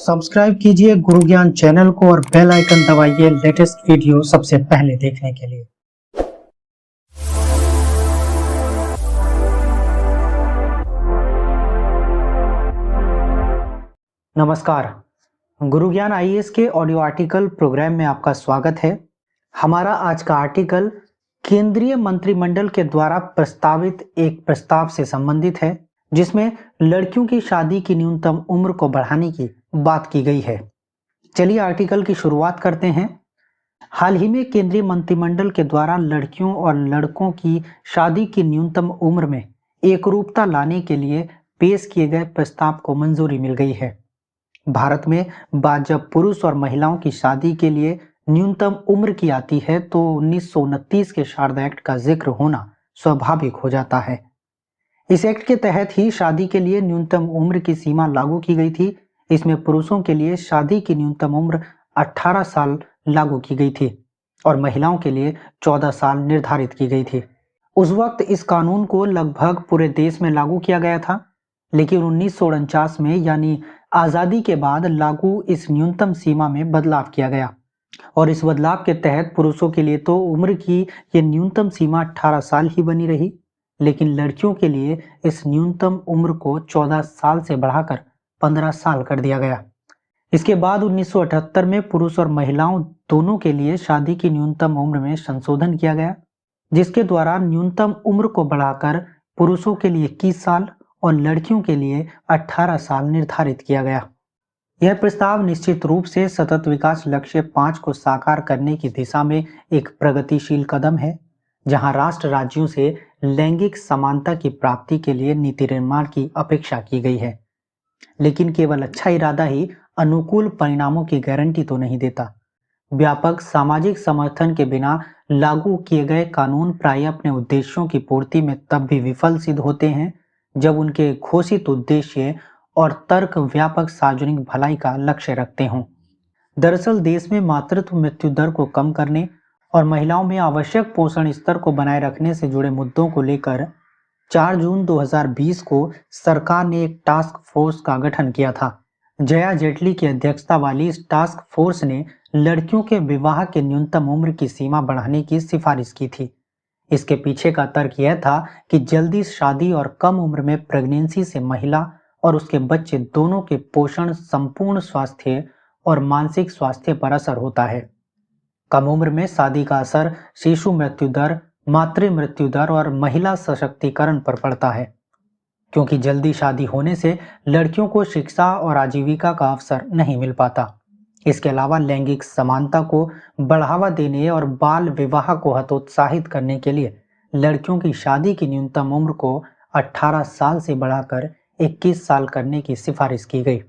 Subscribe कीजिए गुरु ज्ञान channel को और बेल आइकन दबाइए लेटेस्ट वीडियो सबसे पहले देखने के लिए। नमस्कार, गुरु ज्ञान आईएएस के ऑडियो आर्टिकल प्रोग्राम में आपका स्वागत है। हमारा आज का आर्टिकल केंद्रीय मंत्रिमंडल के द्वारा प्रस्तावित एक प्रस्ताव से संबंधित है, जिसमें लड़कियों की शादी की न्यूनतम उम्र को बढ़ाने की बात की गई है। चलिए आर्टिकल की शुरुआत करते हैं। हाल ही में केंद्रीय मंत्रिमंडल के द्वारा लड़कियों और लड़कों की शादी की न्यूनतम उम्र में एकरूपता लाने के लिए पेश किए गए प्रस्ताव को मंजूरी मिल गई है। भारत में बात जब पुरुष और महिलाओं की शादी के लिए न्यूनतम उम्र की आती है तो 1929 के शारदा एक्ट का जिक्र होना स्वाभाविक हो जाता है। इस एक्ट के तहत ही शादी के लिए न्यूनतम उम्र की सीमा लागू की गई थी। इसमें पुरुषों के लिए शादी की न्यूनतम उम्र 18 साल लागू की गई थी और महिलाओं के लिए 14 साल निर्धारित की गई थी। उस वक्त इस कानून को लगभग पूरे देश में लागू किया गया था, लेकिन 1949 में यानी आज़ादी के बाद लागू इस न्यूनतम सीमा में बदलाव किया गया और इस बदलाव के तहत पुरुषों के लिए तो उम्र की ये न्यूनतम सीमा 18 साल ही बनी रही, लेकिन लड़कियों के लिए इस न्यूनतम उम्र को 14 साल से बढ़ाकर 15 साल कर दिया गया। इसके बाद 1978 में पुरुष और महिलाओं दोनों के लिए शादी की न्यूनतम उम्र में संशोधन किया गया, जिसके द्वारा न्यूनतम उम्र को बढ़ाकर पुरुषों के लिए 21 साल और लड़कियों के लिए 18 साल निर्धारित किया गया। यह प्रस्ताव निश्चित रूप से सतत विकास लक्ष्य 5 को साकार करने की दिशा में एक प्रगतिशील कदम है, जहां राष्ट्र राज्यों से लैंगिक समानता की प्राप्ति के लिए नीति निर्माण की अपेक्षा की गई है। लेकिन केवल अच्छा इरादा ही अनुकूल परिणामों की गारंटी तो नहीं देता। व्यापक सामाजिक समर्थन के बिना लागू किए गए कानून प्राय अपने उद्देश्यों की पूर्ति में तब भी विफल सिद्ध होते हैं जब उनके घोषित उद्देश्य और तर्क व्यापक सार्वजनिक भलाई का लक्ष्य रखते हों। दरअसल देश में मातृत्व मृत्यु दर को कम करने और महिलाओं में आवश्यक पोषण स्तर को बनाए रखने से जुड़े मुद्दों को लेकर 4 जून 2020 को सरकार ने एक टास्क फोर्स का गठन किया था। जया जेटली की अध्यक्षता वाली इस टास्क फोर्स ने लड़कियों के विवाह के न्यूनतम उम्र की सीमा बढ़ाने की सिफारिश की थी। इसके पीछे का तर्क यह था कि जल्दी शादी और कम उम्र में प्रेगनेंसी से महिला और उसके बच्चे दोनों के पोषण, संपूर्ण स्वास्थ्य और मानसिक स्वास्थ्य पर असर होता है। कम उम्र में शादी का असर शिशु मृत्यु दर, मातृ मृत्यु दर और महिला सशक्तिकरण पर पड़ता है, क्योंकि जल्दी शादी होने से लड़कियों को शिक्षा और आजीविका का अवसर नहीं मिल पाता। इसके अलावा लैंगिक समानता को बढ़ावा देने और बाल विवाह को हतोत्साहित करने के लिए लड़कियों की शादी की न्यूनतम उम्र को 18 साल से बढ़ाकर 21 साल करने की सिफारिश की गई।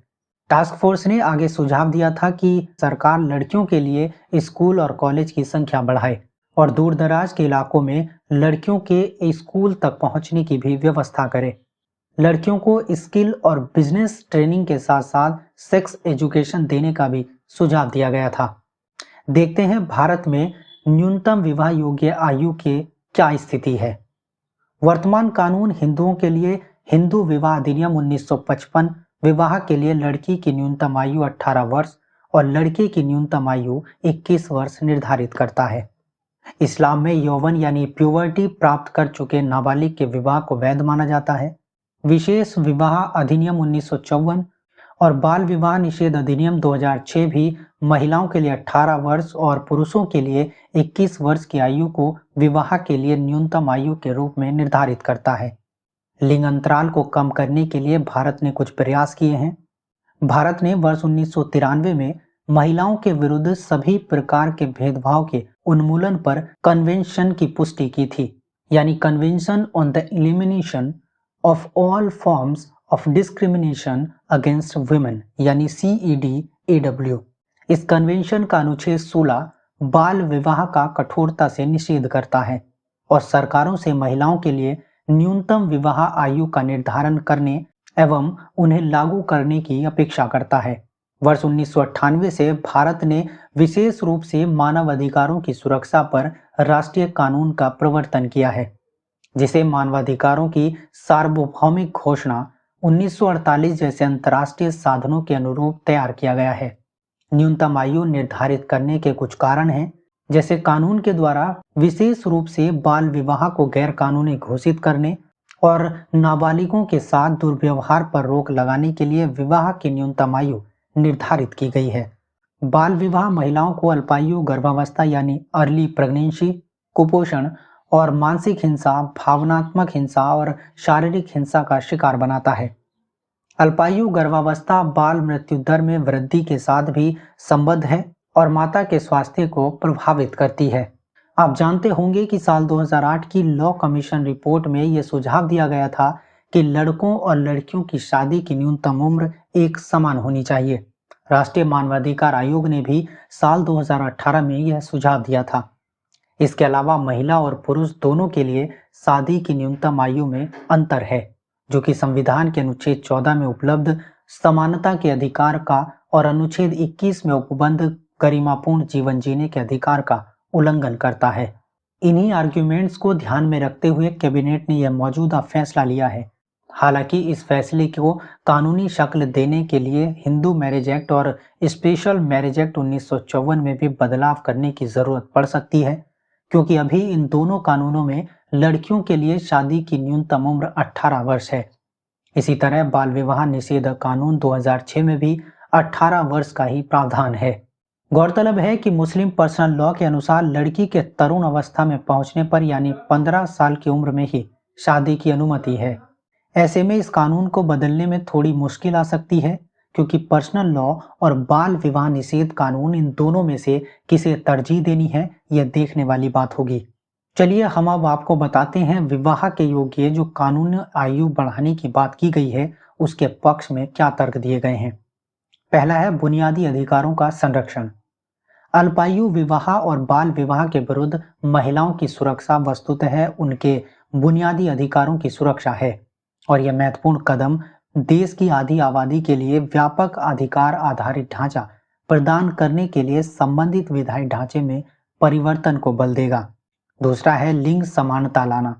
टास्क फोर्स ने आगे सुझाव दिया था कि सरकार लड़कियों के लिए स्कूल और कॉलेज की संख्या बढ़ाए और दूर दराज के इलाकों में लड़कियों के स्कूल तक पहुंचने की भी व्यवस्था करे। लड़कियों को स्किल और बिजनेस ट्रेनिंग के साथ साथ सेक्स एजुकेशन देने का भी सुझाव दिया गया था। देखते हैं भारत में न्यूनतम विवाह योग्य आयु के क्या स्थिति है। वर्तमान कानून हिंदुओं के लिए हिंदू विवाह अधिनियम 1955 विवाह के लिए लड़की की न्यूनतम आयु 18 वर्ष और लड़के की न्यूनतम आयु 21 वर्ष निर्धारित करता है। इस्लाम में यौवन यानी प्यूबर्टी प्राप्त कर चुके नाबालिग के विवाह को वैध माना जाता है। विशेष विवाह अधिनियम 1954 और बाल विवाह निषेध अधिनियम 2006 भी महिलाओं के लिए 18 वर्ष और पुरुषों के लिए 21 वर्ष की आयु को विवाह के लिए न्यूनतम आयु के रूप में निर्धारित करता है। लिंग अंतराल को कम करने के लिए भारत ने कुछ प्रयास किए हैं। भारत ने वर्ष 1993 में महिलाओं के विरुद्ध सभी प्रकार के भेदभाव के उन्मूलन पर कन्वेंशन की पुष्टि की थी, यानी convention on the elimination of all forms of discrimination against women यानी CEDAW। इस कन्वेंशन का अनुच्छेद 16 बाल विवाह का कठोरता से निषेध करता है और सरकारों से महिलाओं के लिए न्यूनतम विवाह आयु का निर्धारण करने एवं उन्हें लागू करने की अपेक्षा करता है। वर्ष 1998 से भारत ने विशेष रूप से मानव अधिकारों की सुरक्षा पर राष्ट्रीय कानून का प्रवर्तन किया है, जिसे मानवाधिकारों की सार्वभौमिक घोषणा 1948 जैसे अंतर्राष्ट्रीय साधनों के अनुरूप तैयार किया गया है। न्यूनतम आयु निर्धारित करने के कुछ कारण हैं, जैसे कानून के द्वारा विशेष रूप से बाल विवाह को गैर कानूनी घोषित करने और नाबालिगों के साथ दुर्व्यवहार पर रोक लगाने के लिए विवाह की न्यूनतम आयु निर्धारित की गई है। बाल विवाह महिलाओं को अल्पायु गर्भावस्था यानी अर्ली प्रेगनेंसी, कुपोषण और मानसिक हिंसा, भावनात्मक हिंसा और शारीरिक हिंसा का शिकार बनाता है। अल्पायु गर्भावस्था बाल मृत्यु दर में वृद्धि के साथ भी संबद्ध है और माता के स्वास्थ्य को प्रभावित करती है। आप जानते होंगे कि साल 2008 की लॉ कमीशन रिपोर्ट में यह सुझाव दिया गया था कि लड़कों और लड़कियों की शादी की न्यूनतम उम्र एक समान होनी चाहिए। राष्ट्रीय मानवाधिकार आयोग ने भी साल 2018 में यह सुझाव दिया था। इसके अलावा महिला और पुरुष दोनों के लिए शादी की न्यूनतम आयु में अंतर है, जो कि संविधान के अनुच्छेद 14 में उपलब्ध समानता के अधिकार का और अनुच्छेद 21 में उपबद्ध गरिमापूर्ण जीवन जीने के अधिकार का उल्लंघन करता है। इन्हीं आर्ग्यूमेंट्स को ध्यान में रखते हुए कैबिनेट ने यह मौजूदा फैसला लिया है। हालांकि इस फैसले को कानूनी शक्ल देने के लिए हिंदू मैरिज एक्ट और स्पेशल मैरिज एक्ट 1954 में भी बदलाव करने की जरूरत पड़ सकती है, क्योंकि अभी इन दोनों कानूनों में लड़कियों के लिए शादी की न्यूनतम उम्र 18 वर्ष है। इसी तरह बाल विवाह निषेध कानून 2006 में भी 18 वर्ष का ही प्रावधान है। गौरतलब है कि मुस्लिम पर्सनल लॉ के अनुसार लड़की के तरुण अवस्था में पहुंचने पर यानी 15 साल की उम्र में ही शादी की अनुमति है। ऐसे में इस कानून को बदलने में थोड़ी मुश्किल आ सकती है, क्योंकि पर्सनल लॉ और बाल विवाह निषेध कानून इन दोनों में से किसे तरजीह देनी है, यह देखने वाली बात होगी। चलिए हम अब आपको बताते हैं विवाह के योग्य जो कानूनी आयु बढ़ाने की बात की गई है उसके पक्ष में क्या तर्क दिए गए हैं। पहला है बुनियादी अधिकारों का संरक्षण। अल्पायु विवाह और बाल विवाह के विरुद्ध महिलाओं की सुरक्षा वस्तुतः उनके बुनियादी अधिकारों की सुरक्षा है और यह महत्वपूर्ण कदम देश की आधी आबादी के लिए व्यापक अधिकार आधारित ढांचा प्रदान करने के लिए संबंधित विधायी ढांचे में परिवर्तन को बल देगा। दूसरा है लिंग समानता लाना।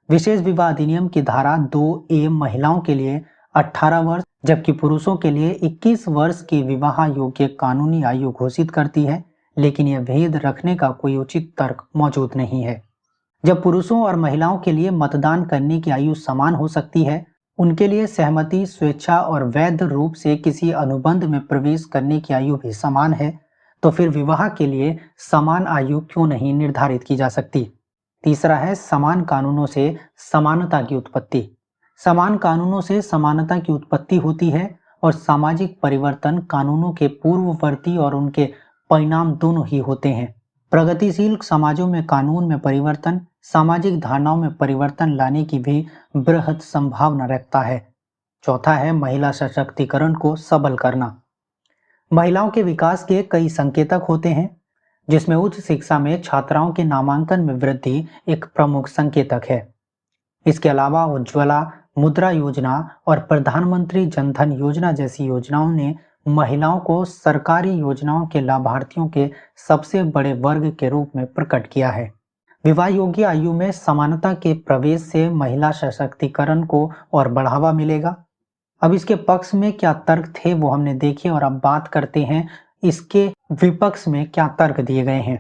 विशेष विवाह अधिनियम की धारा 2A महिलाओं के लिए 18 वर्ष जबकि पुरुषों के लिए 21 वर्ष की विवाह योग्य कानूनी आयु घोषित करती है, लेकिन यह भेद रखने का कोई उचित तर्क मौजूद नहीं है। जब पुरुषों और महिलाओं के लिए मतदान करने की आयु समान हो सकती है, उनके लिए सहमति, स्वेच्छा और वैध रूप से किसी अनुबंध में प्रवेश करने की आयु भी समान है, तो फिर विवाह के लिए समान आयु क्यों नहीं निर्धारित की जा सकती। तीसरा है समान कानूनों से समानता की उत्पत्ति। समान कानूनों से समानता की उत्पत्ति होती है और सामाजिक परिवर्तन कानूनों के पूर्ववर्ती और उनके परिणाम दोनों ही होते हैं। प्रगतिशील समाजों में कानून में परिवर्तन सामाजिक धारणाओं में परिवर्तन लाने की भी बृहद संभावना रखता है। चौथा है महिला सशक्तिकरण को सबल करना। महिलाओं के विकास के कई संकेतक होते हैं, जिसमें उच्च शिक्षा में छात्राओं के नामांकन में वृद्धि एक प्रमुख संकेतक है। इसके अलावा उज्ज्वला मुद्रा योजना और प्रधानमंत्री जनधन योजना जैसी योजनाओं ने महिलाओं को सरकारी योजनाओं के लाभार्थियों के सबसे बड़े वर्ग के रूप में प्रकट किया है। विवाह योग्य आयु में समानता के प्रवेश से महिला सशक्तिकरण को और बढ़ावा मिलेगा। अब इसके पक्ष में क्या तर्क थे वो हमने देखे और अब बात करते हैं इसके विपक्ष में क्या तर्क दिए गए हैं।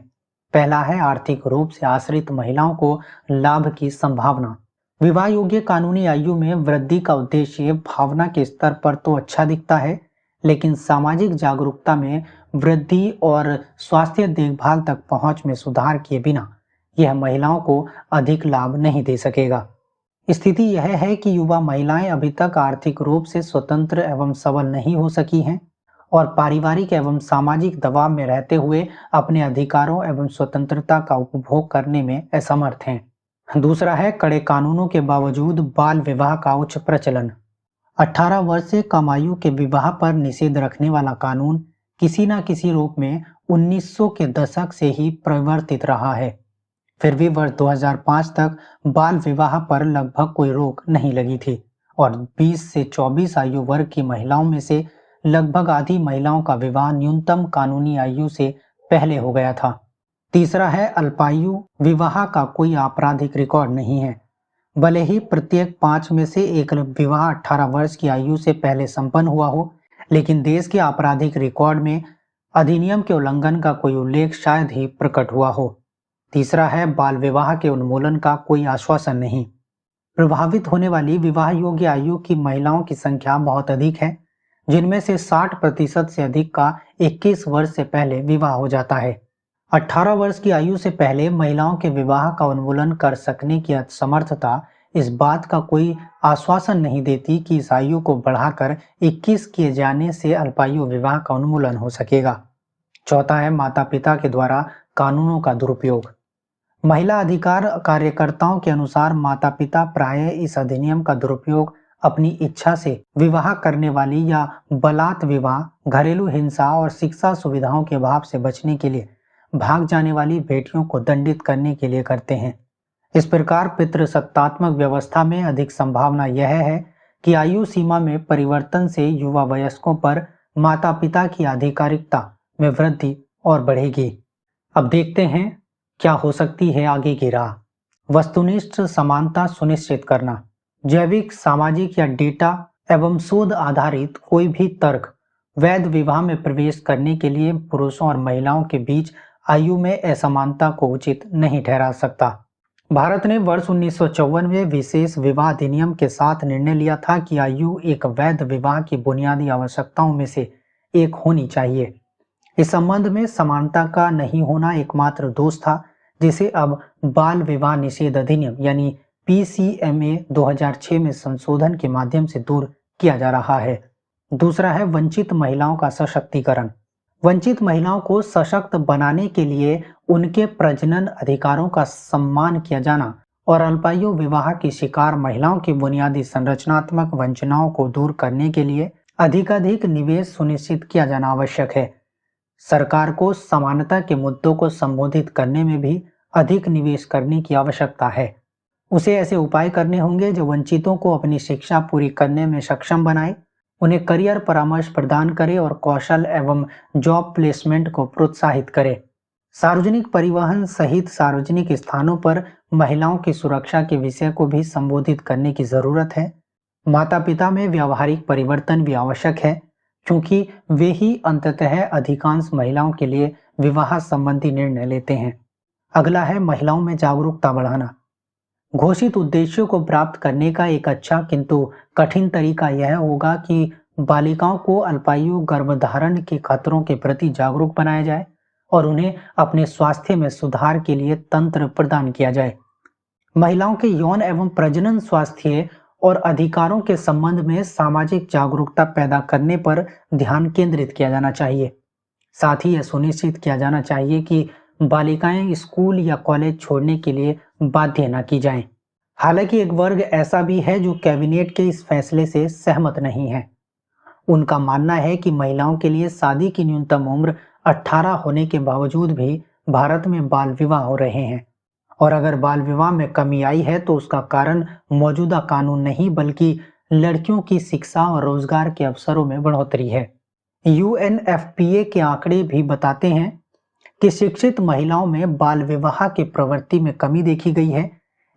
पहला है आर्थिक रूप से आश्रित महिलाओं को लाभ की संभावना। विवाह योग्य कानूनी आयु में वृद्धि का उद्देश्य भावना के स्तर पर तो अच्छा दिखता है, लेकिन सामाजिक जागरूकता में वृद्धि और स्वास्थ्य देखभाल तक पहुंच में सुधार किए बिना यह महिलाओं को अधिक लाभ नहीं दे सकेगा। स्थिति यह है कि युवा महिलाएं अभी तक आर्थिक रूप से स्वतंत्र एवं सबल नहीं हो सकी हैं और पारिवारिक एवं सामाजिक दबाव में रहते हुए अपने अधिकारों एवं स्वतंत्रता का उपभोग करने में असमर्थ हैं। दूसरा है कड़े कानूनों के बावजूद बाल विवाह का उच्च प्रचलन। 18 वर्ष से कम आयु के विवाह पर निषेध रखने वाला कानून किसी न किसी रूप में 1900 के दशक से ही प्रवर्तित रहा है। फिर भी वर्ष 2005 तक बाल विवाह पर लगभग कोई रोक नहीं लगी थी और 20 से 24 आयु वर्ग की महिलाओं में से लगभग आधी महिलाओं का विवाह न्यूनतम कानूनी आयु से पहले हो गया था। तीसरा है अल्पायु विवाह का कोई आपराधिक रिकॉर्ड नहीं है। भले ही प्रत्येक 5 में से एक विवाह 18 वर्ष की आयु से पहले संपन्न हुआ हो, लेकिन देश के आपराधिक रिकॉर्ड में अधिनियम के उल्लंघन का कोई उल्लेख शायद ही प्रकट हुआ हो। तीसरा है बाल विवाह के उन्मूलन का कोई आश्वासन नहीं। प्रभावित होने वाली विवाह योग्य आयु की महिलाओं की संख्या बहुत अधिक है, जिनमें से 60% से अधिक का 21 वर्ष से पहले विवाह हो जाता है। 18 वर्ष की आयु से पहले महिलाओं के विवाह का उन्मूलन कर सकने की असमर्थता इस बात का कोई आश्वासन नहीं देती कि इस आयु को बढ़ाकर 21 किए जाने से अल्पायु विवाह का उन्मूलन हो सकेगा। चौथा है माता पिता के द्वारा कानूनों का दुरुपयोग। महिला अधिकार कार्यकर्ताओं के अनुसार माता पिता प्रायः इस अधिनियम का दुरुपयोग अपनी इच्छा से विवाह करने वाली या बलात् विवाह, घरेलू हिंसा और शिक्षा सुविधाओं के अभाव से बचने के लिए भाग जाने वाली बेटियों को दंडित करने के लिए करते हैं। इस प्रकार पितृसत्तात्मक व्यवस्था में अधिक संभावना यह है कि आयु सीमा में परिवर्तन से युवा वयस्कों पर माता पिता की आधिकारिकता में वृद्धि और बढ़ेगी। अब देखते हैं क्या हो सकती है आगे की राह। वस्तुनिष्ठ समानता सुनिश्चित करना। जैविक, सामाजिक या डेटा एवं शोध आधारित कोई भी तर्क वैध विवाह में प्रवेश करने के लिए पुरुषों और महिलाओं के बीच आयु में असमानता को उचित नहीं ठहरा सकता। भारत ने वर्ष 1954 में विशेष विवाह अधिनियम के साथ निर्णय लिया था कि आयु एक वैध विवाह की बुनियादी आवश्यकताओं में से एक होनी चाहिए। इस संबंध में समानता का नहीं होना एकमात्र दोष था, जिसे अब बाल विवाह निषेध अधिनियम यानी PCMA 2006 में संशोधन के माध्यम से दूर किया जा रहा है। दूसरा है वंचित महिलाओं का सशक्तिकरण। वंचित महिलाओं को सशक्त बनाने के लिए उनके प्रजनन अधिकारों का सम्मान किया जाना और अल्पायु विवाह की शिकार महिलाओं की बुनियादी संरचनात्मक वंचनाओं को दूर करने के लिए अधिकाधिक निवेश सुनिश्चित किया जाना आवश्यक है। सरकार को समानता के मुद्दों को संबोधित करने में भी अधिक निवेश करने की आवश्यकता है। उसे ऐसे उपाय करने होंगे जो वंचितों को अपनी शिक्षा पूरी करने में सक्षम बनाए, उन्हें करियर परामर्श प्रदान करे और कौशल एवं जॉब प्लेसमेंट को प्रोत्साहित करे। सार्वजनिक परिवहन सहित सार्वजनिक स्थानों पर महिलाओं की सुरक्षा के विषय को भी संबोधित करने की जरूरत है। माता पिता में व्यावहारिक परिवर्तन भी आवश्यक है, क्योंकि वे ही अंततः अधिकांश महिलाओं के लिए विवाह संबंधी निर्णय लेते हैं। अगला है महिलाओं में जागरूकता बढ़ाना। घोषित उद्देश्यों को प्राप्त करने का एक अच्छा किंतु कठिन तरीका यह होगा कि बालिकाओं को अल्पायु गर्भधारण के खतरों के प्रति जागरूक बनाया जाए और उन्हें अपने स्वास्थ्य में सुधार के लिए तंत्र प्रदान किया जाए। महिलाओं के यौन एवं प्रजनन स्वास्थ्य और अधिकारों के संबंध में सामाजिक जागरूकता पैदा करने पर ध्यान केंद्रित किया जाना चाहिए। साथ ही यह सुनिश्चित किया जाना चाहिए कि बालिकाएं स्कूल या कॉलेज छोड़ने के लिए बाध्य न की जाएं। हालांकि एक वर्ग ऐसा भी है जो कैबिनेट के इस फैसले से सहमत नहीं है। उनका मानना है कि महिलाओं के लिए शादी की न्यूनतम उम्र 18 होने के बावजूद भी भारत में बाल विवाह हो रहे हैं, और अगर बाल विवाह में कमी आई है तो उसका कारण मौजूदा कानून नहीं बल्कि लड़कियों की शिक्षा और रोजगार के अवसरों में बढ़ोतरी है। UNFPA के आंकड़े भी बताते हैं कि शिक्षित महिलाओं में बाल विवाह की प्रवृत्ति में कमी देखी गई है।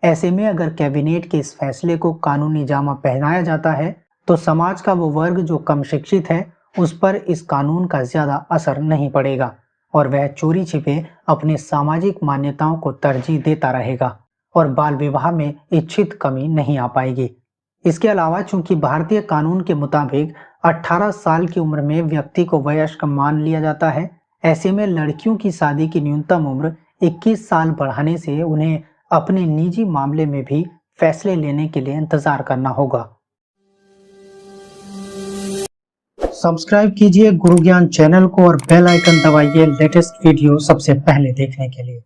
ऐसे में अगर कैबिनेट के इस फैसले को कानूनी जामा पहनाया जाता है तो समाज का वो वर्ग जो कम शिक्षित है उस पर इस कानून का ज्यादा असर नहीं पड़ेगा और वह चोरी छिपे अपने सामाजिक मान्यताओं को तरजीह देता रहेगा और बाल विवाह में इच्छित कमी नहीं आ पाएगी। इसके अलावा चूंकि भारतीय कानून के मुताबिक 18 साल की उम्र में व्यक्ति को वयस्क मान लिया जाता है, ऐसे में लड़कियों की शादी की न्यूनतम उम्र 21 साल बढ़ाने से उन्हें अपने निजी मामले में भी फैसले लेने के लिए इंतजार करना होगा। सब्सक्राइब कीजिए गुरु ज्ञान चैनल को और बेल आइकन दबाइए लेटेस्ट वीडियो सबसे पहले देखने के लिए।